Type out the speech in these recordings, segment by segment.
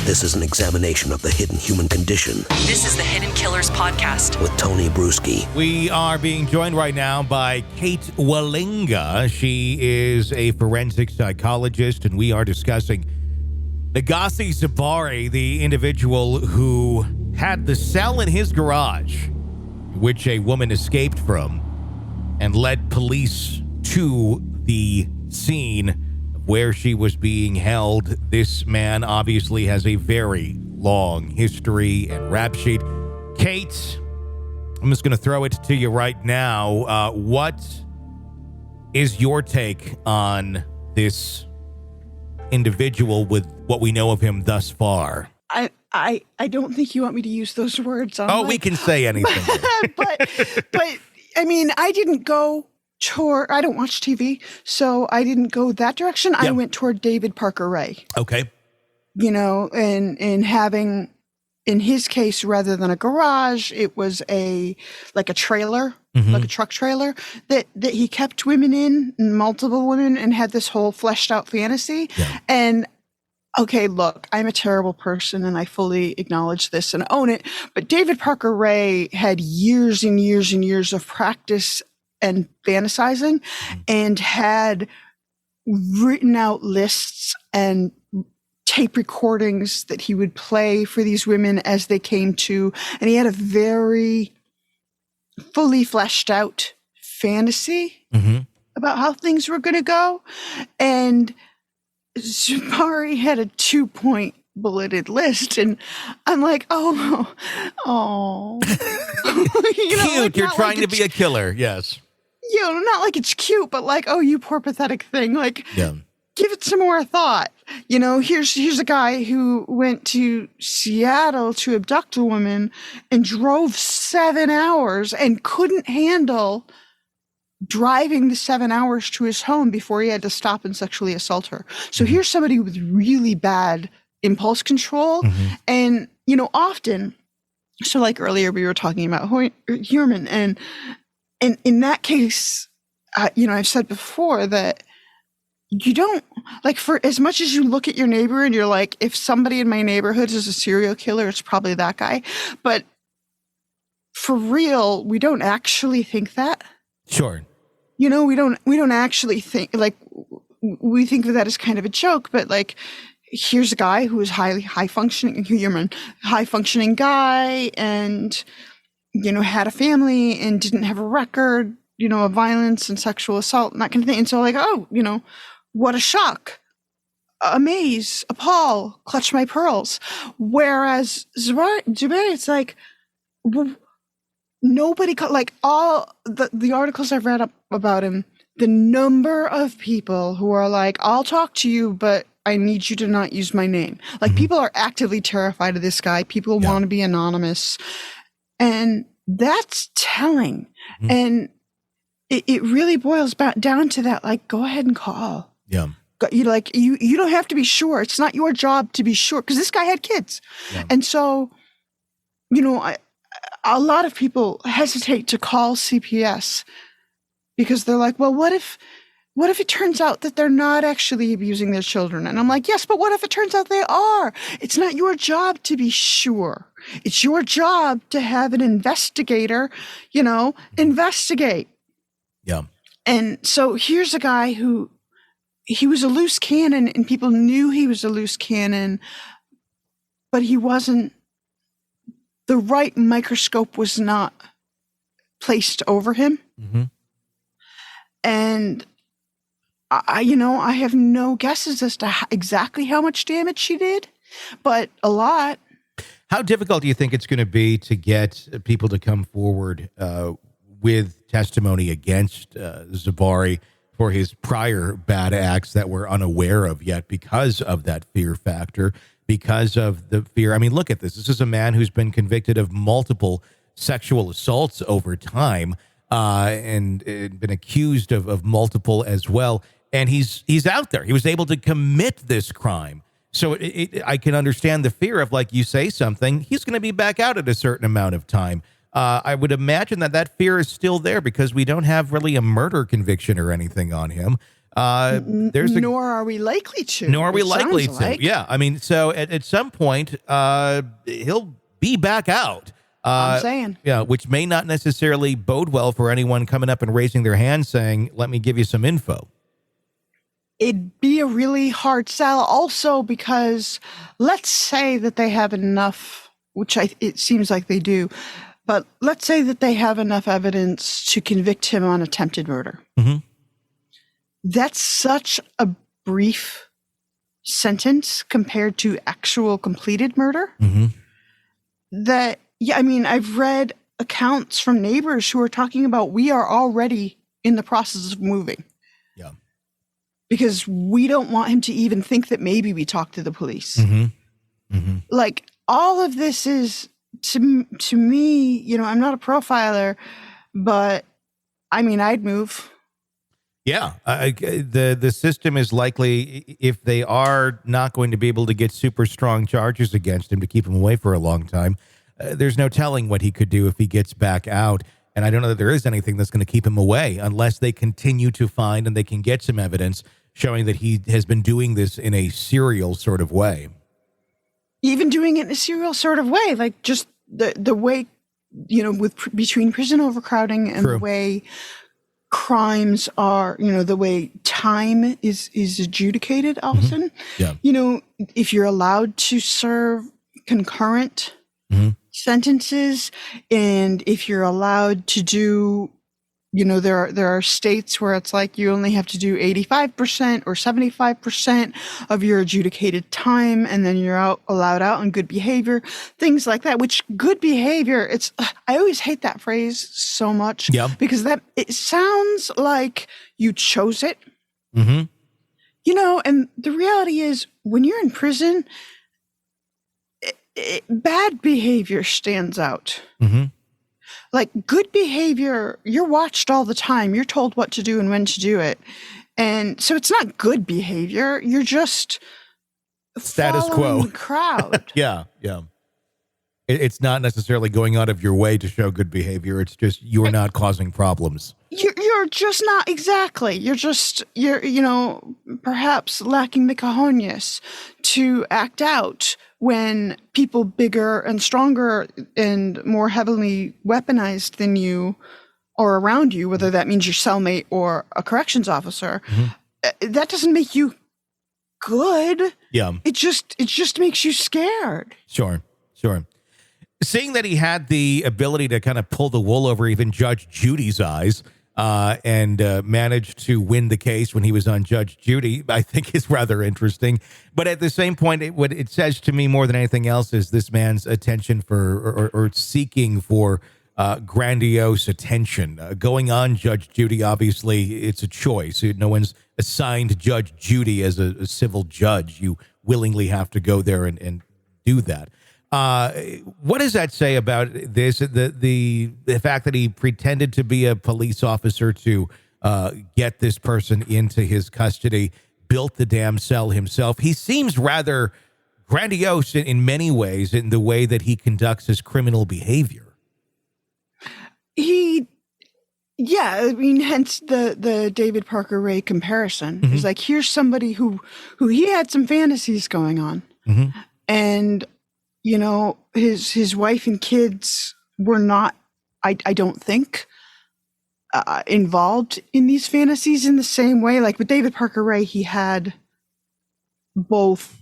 This is an examination of the hidden human condition. This is the Hidden Killers Podcast with Tony Brueski. We are being joined right now by Kate Wallinga. She is a forensic psychologist, and we are discussing Negasi Zuberi, the individual who had the cell in his garage, which a woman escaped from, and led police to the scene where she was being held. This man obviously has a very long history and rap sheet. Kate, I'm just going to throw it to you right now. What is your take on this individual with what we know of him thus far? I don't think you want me to use those words. We can say anything. but I mean, I didn't go toward, I don't watch TV, so I didn't go that direction. Yeah. I went toward David Parker Ray. Okay. You know, and having, in his case, rather than a garage, it was like a trailer, like a truck trailer that he kept women in, multiple women, and had this whole fleshed out fantasy. Yeah. And okay, look, I'm a terrible person and I fully acknowledge this and own it. But David Parker Ray had years and years and years of practice and fantasizing and had written out lists and tape recordings that he would play for these women as they came to. And he had a very fully fleshed out fantasy about how things were going to go. And Zuberi had a 2-point bulleted list, and I'm like, oh, you know, cute. Like, you're trying to be a killer, yes. You know, not like it's cute, but like, oh, you poor pathetic thing. Like, give it some more thought. You know, here's a guy who went to Seattle to abduct a woman and drove 7 hours and couldn't handle driving the 7 hours to his home before he had to stop and sexually assault her. So here's somebody with really bad impulse control. And, you know, often, so like earlier we were talking about Human, and in that case, you know, I've said before that you don't, like, for as much as you look at your neighbor and you're like, if somebody in my neighborhood is a serial killer, it's probably that guy. But for real, we don't actually think that. Sure. You know, we don't actually think, like, we think of that as kind of a joke, but like, here's a guy who is high functioning guy, and, you know, had a family and didn't have a record, you know, of violence and sexual assault and that kind of thing. And so like, oh, you know, what a shock, amaze, appall, clutch my pearls. Whereas Zuberi, it's like, nobody, like, all the articles I've read up about him, the number of people who are like, I'll talk to you, but I need you to not use my name. Like, people are actively terrified of this guy. People want to be anonymous. And that's telling. And it really boils down to that, like, go ahead and call. Yeah. You like, you don't have to be sure. It's not your job to be sure, because this guy had kids. Yeah. And so, you know, a lot of people hesitate to call CPS because they're like, well, what if it turns out that they're not actually abusing their children? And I'm like, yes, but what if it turns out they are? It's not your job to be sure. It's your job to have an investigator, you know, investigate. Yeah. And so here's a guy who, he was a loose cannon and people knew he was a loose cannon, but he wasn't, the right microscope was not placed over him. And I have no guesses as to exactly how much damage she did, but a lot. How difficult do you think it's going to be to get people to come forward with testimony against Zuberi for his prior bad acts that we're unaware of yet because of that fear factor, because of the fear? I mean, look at this. This is a man who's been convicted of multiple sexual assaults over time and been accused of multiple as well. And he's out there. He was able to commit this crime. So I can understand the fear of, like, you say something, he's going to be back out at a certain amount of time. I would imagine that fear is still there because we don't have really a murder conviction or anything on him. Nor are we likely to. Nor are we it likely sounds to. like. Yeah. I mean, so at some point, he'll be back out. I'm saying. Yeah, which may not necessarily bode well for anyone coming up and raising their hand saying, let me give you some info. It'd be a really hard sell also because let's say that they have enough, which it seems like they do, but let's say that they have enough evidence to convict him on attempted murder. Mm-hmm. That's such a brief sentence compared to actual completed murder that, yeah, I mean, I've read accounts from neighbors who are talking about we are already in the process of moving. Yeah. Because we don't want him to even think that maybe we talked to the police. Like, all of this is, to me, you know, I'm not a profiler, but I mean, I'd move. Yeah. The system is likely, if they are not going to be able to get super strong charges against him to keep him away for a long time, there's no telling what he could do if he gets back out. And I don't know that there is anything that's going to keep him away unless they continue to find and they can get some evidence showing that he has been doing this in a serial sort of way. Even doing it in a serial sort of way, like just the way, you know, between prison overcrowding and the way crimes are, you know, the way time is adjudicated often. Yeah. You know, if you're allowed to serve concurrent sentences, and if you're allowed to do, you know, there are states where it's like you only have to do 85% or 75% of your adjudicated time, and then you're allowed out on good behavior, things like that. Which good behavior, I always hate that phrase so much because it sounds like you chose it. You know, and the reality is when you're in prison, bad behavior stands out. Like good behavior, you're watched all the time. You're told what to do and when to do it. And so it's not good behavior. You're just status quo the crowd. Yeah. It's not necessarily going out of your way to show good behavior. It's just you're not causing problems. You're just not exactly. You're you know, perhaps lacking the cojones to act out when people bigger and stronger and more heavily weaponized than you are around you, whether that means your cellmate or a corrections officer. That doesn't make you good. Yeah. It just makes you scared. Sure. Seeing that he had the ability to kind of pull the wool over even Judge Judy's eyes and managed to win the case when he was on Judge Judy, I think is rather interesting. But at the same point, what it says to me more than anything else is this man's attention for or seeking for grandiose attention. Going on Judge Judy, obviously, it's a choice. No one's assigned Judge Judy as a civil judge. You willingly have to go there and do that. What does that say about this? The fact that he pretended to be a police officer to get this person into his custody, built the damn cell himself. He seems rather grandiose in many ways in the way that he conducts his criminal behavior. Yeah, I mean, hence the David Parker Ray comparison. It's like, here's somebody who he had some fantasies going on, and you know, his wife and kids were not, I don't think, involved in these fantasies in the same way. Like with David Parker Ray, he had both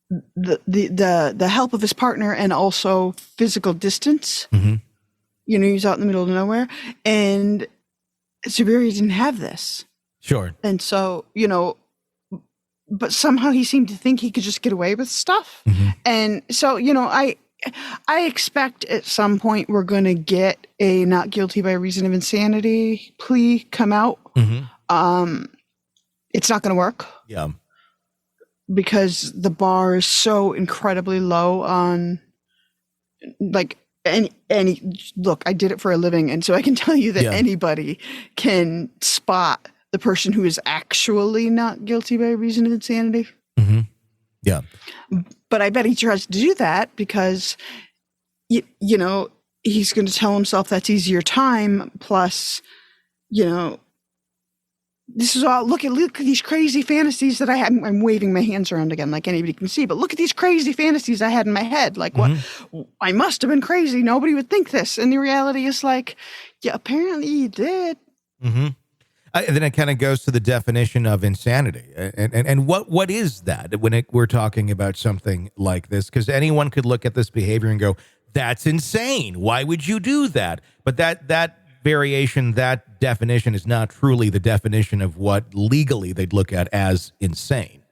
the help of his partner and also physical distance. You know, he was out in the middle of nowhere, and Zuberi didn't have this. Sure. And so, you know, but somehow he seemed to think he could just get away with stuff. And so, you know, I expect at some point we're going to get a not guilty by reason of insanity plea come out. It's not going to work. Yeah. Because the bar is so incredibly low on, like, any look, I did it for a living, and so I can tell you that anybody can spot the person who is actually not guilty by reason of insanity. Yeah. But I bet he tries to do that because, you know, he's going to tell himself that's easier time. Plus, you know, this is all, look at these crazy fantasies that I had. I'm waving my hands around again like anybody can see, but look at these crazy fantasies I had in my head. Like what, I must have been crazy. Nobody would think this. And the reality is like, yeah, apparently you did. And then it kind of goes to the definition of insanity. And what is that when we're talking about something like this? Because anyone could look at this behavior and go, that's insane. Why would you do that? But that variation, that definition is not truly the definition of what legally they'd look at as insane.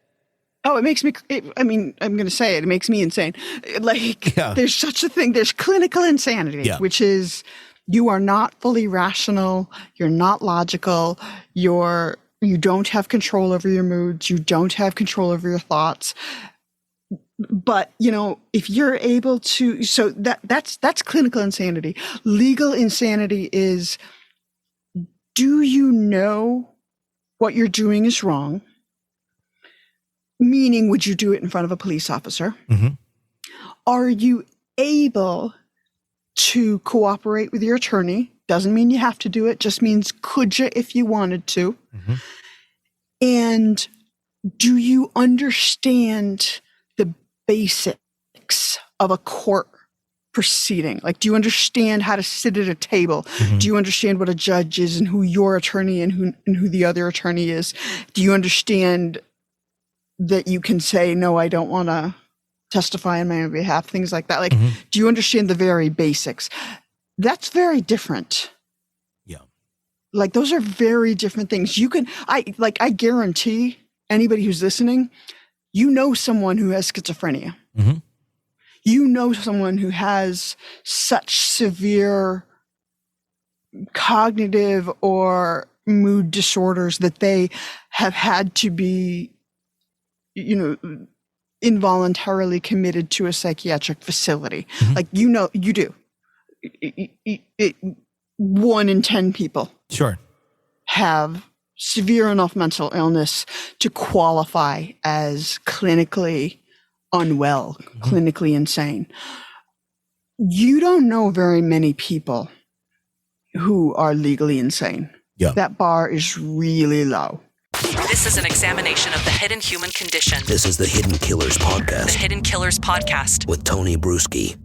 Oh, it makes me, I'm going to say it makes me insane. Like, there's such a thing. There's clinical insanity, which is you are not fully rational. You're not logical. You don't have control over your moods. You don't have control over your thoughts. But, if you're able to, so that's clinical insanity. Legal insanity is, do you know what you're doing is wrong? Meaning, would you do it in front of a police officer? Are you able to cooperate with your attorney? Doesn't mean you have to do it, just means could you if you wanted to? And do you understand the basics of a court proceeding? Like, do you understand how to sit at a table? Do you understand what a judge is and who your attorney and who the other attorney is? Do you understand that you can say, no, I don't want to testify on my own behalf, things like that? Like, do you understand the very basics? That's very different. Yeah. Like, those are very different things. I guarantee anybody who's listening, someone who has schizophrenia. Someone who has such severe cognitive or mood disorders that they have had to be, involuntarily committed to a psychiatric facility. Like, you do. 1 in 10 people have severe enough mental illness to qualify as clinically unwell, clinically insane. You don't know very many people who are legally insane. That bar is really low. This is an examination of the hidden human condition. This is the Hidden Killers Podcast. The Hidden Killers Podcast. With Tony Brueski.